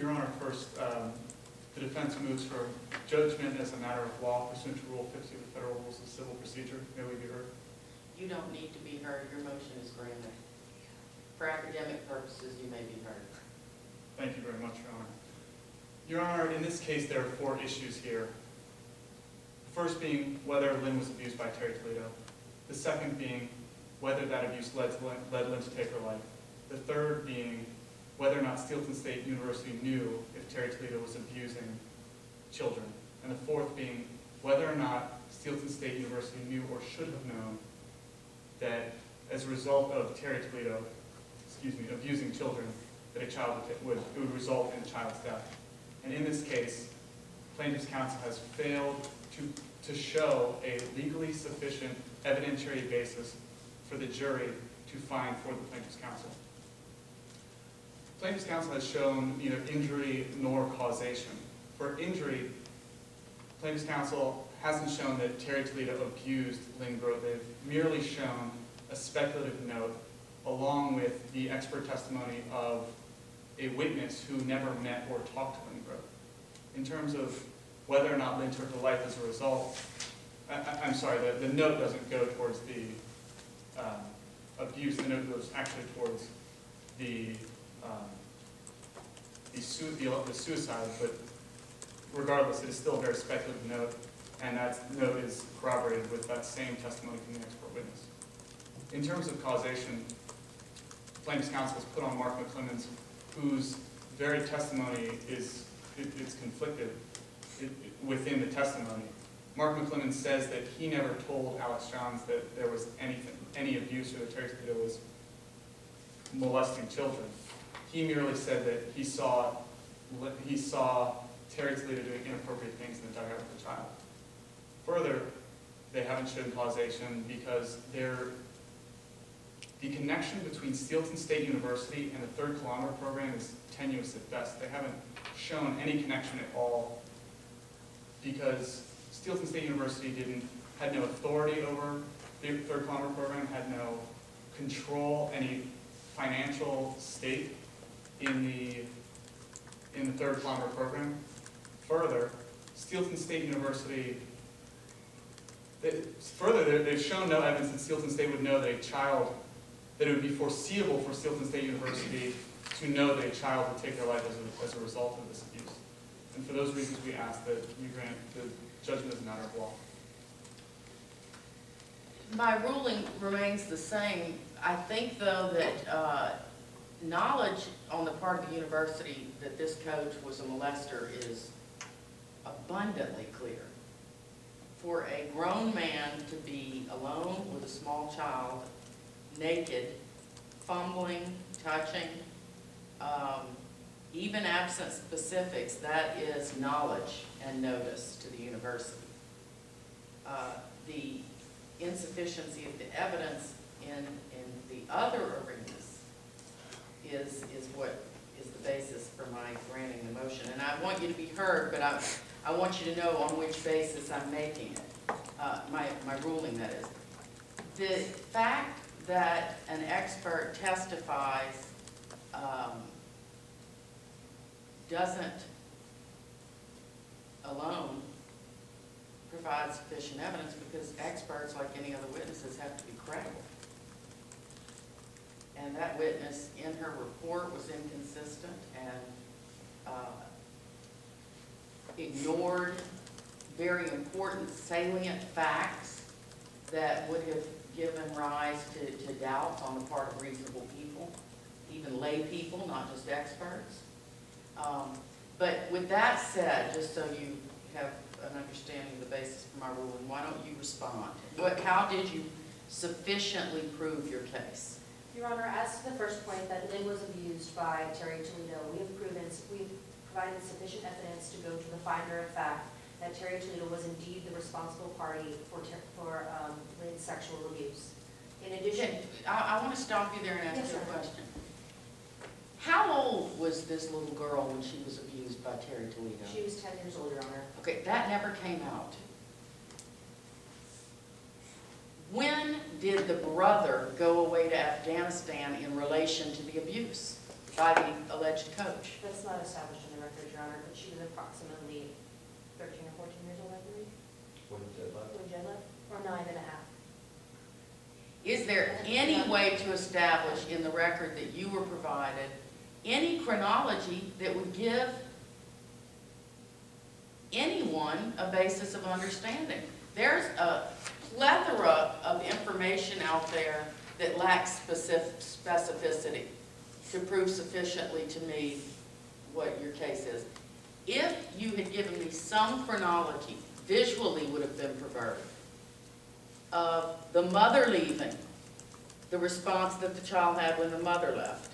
Your Honor, first, the defense moves for judgment as a matter of law pursuant to Rule 50 of the Federal Rules of Civil Procedure. May we be heard? You don't need to be heard. Your motion is granted. For academic purposes, you may be heard. Thank you very much, Your Honor. Your Honor, in this case, there are 4 issues here. The first being whether Lynn was abused by Terry Toledo. The second being whether that abuse led Lynn to take her life. The third being whether or not Steelton State University knew if Terry Toledo was abusing children. And the fourth being whether or not Steelton State University knew or should have known that as a result of Terry Toledo, abusing children, that a child would result in a child's death. And in this case, plaintiff's counsel has failed to show a legally sufficient evidentiary basis for the jury to find for the plaintiff's counsel. Plaintiff's counsel has shown neither injury nor causation. For injury, plaintiff's counsel hasn't shown that Terry Toledo abused Lynn Grove. They've merely shown a speculative note along with the expert testimony of a witness who never met or talked to Lynn Grove. In terms of whether or not Lynn took her life as a result, I'm sorry, the note doesn't go towards the abuse. The note goes actually towards the suicide, but regardless, it is still a very speculative note, and that note is corroborated with that same testimony from the expert witness. In terms of causation, plaintiff's counsel has put on Mark McClemmons, whose very testimony is conflicted within the testimony. Mark McClemmons says that he never told Alex Johns that there was any abuse or that Terry Toledo was molesting children. He merely said that he saw Terry Toledo doing inappropriate things in the dugout with the child. Further, they haven't shown causation because the connection between Steelton State University and the Third Kilometer program is tenuous at best. They haven't shown any connection at all because Steelton State University had no authority over the Third Kilometer program, had no control, any financial stake in the Third Kilometer program. Further, Steelton State University, they've shown no evidence that Steelton State would know that that it would be foreseeable for Steelton State University to know that a child would take their life as a result of this abuse. And for those reasons, we ask that you grant the judgment as a matter of law. My ruling remains the same. I think, though, that knowledge on the part of the university that this coach was a molester is abundantly clear. For a grown man to be alone with a small child, naked, fumbling, touching, even absent specifics, that is knowledge and notice to the university. The insufficiency of the evidence in the other arenas is what is the basis for my granting the motion. And I want you to be heard, but I want you to know on which basis I'm making it, my ruling, that is. The fact that an expert testifies doesn't alone provide sufficient evidence, because experts, like any other witnesses, have to be credible. And that witness in her report was inconsistent and ignored very important salient facts that would have given rise to doubts on the part of reasonable people, even lay people, not just experts. But with that said, just so you have an understanding of the basis for my ruling, why don't you respond? How did you sufficiently prove your case? Your Honor, as to the first point that Lynn was abused by Terry Toledo, we've provided sufficient evidence to go to the finder of fact that Terry Toledo was indeed the responsible party for Lynn's sexual abuse. In addition, I want to stop you there and ask you a question. How old was this little girl when she was abused by Terry Toledo? She was 10 years old, Your Honor. Okay, that never came out. When did the brother go away to Afghanistan in relation to the abuse? by the alleged coach. That's not established in the record, Your Honor, but she was approximately 13 or 14 years old, I believe. When did that? When Jen left, or 9 and a half. Is there any way to establish in the record that you were provided any chronology that would give anyone a basis of understanding? There's a plethora of information out there that lacks specificity to prove sufficiently to me what your case is. If you had given me some chronology, visually would have been preferred, of the mother leaving, the response that the child had when the mother left,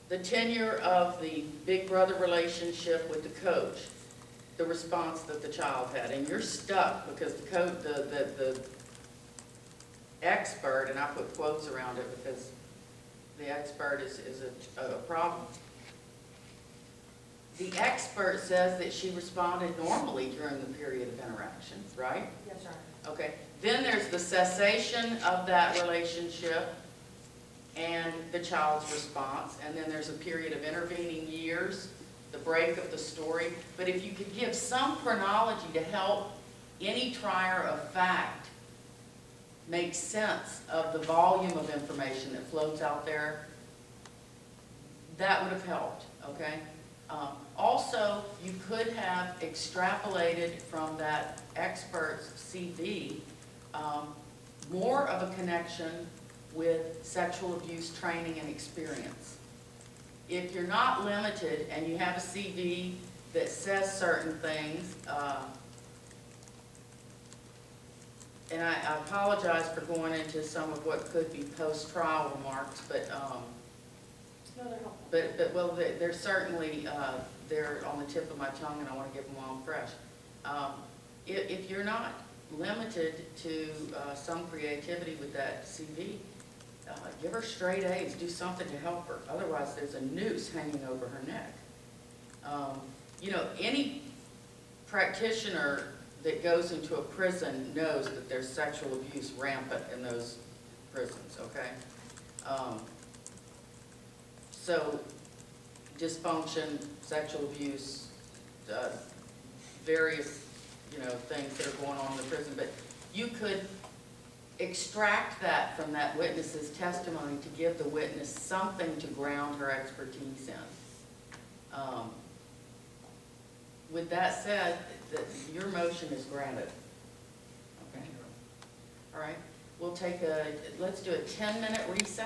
the tenure of the big brother relationship with the coach, the response that the child had, and you're stuck because the coach, the expert, and I put quotes around it because the expert is a problem. The expert says that she responded normally during the period of interaction, right? Yes, Your Honor. Okay. Then there's the cessation of that relationship and the child's response, and then there's a period of intervening years, the break of the story. But if you could give some chronology to help any trier of fact make sense of the volume of information that floats out there, that would have helped, okay? Also, you could have extrapolated from that expert's CV more of a connection with sexual abuse training and experience. If you're not limited and you have a CV that says certain things, and I apologize for going into some of what could be post-trial remarks, but No, they're helpful. but well, they're certainly, they're on the tip of my tongue, and I want to give them while I'm fresh. If you're not limited to some creativity with that CV, give her straight A's, do something to help her. Otherwise, there's a noose hanging over her neck. You know, any practitioner that goes into a prison knows that there's sexual abuse rampant in those prisons, okay? So, dysfunction, sexual abuse, various, you know, things that are going on in the prison, but you could extract that from that witness's testimony to give the witness something to ground her expertise in. With that said, your motion is granted. Okay. All right. We'll take let's do a 10-minute recess.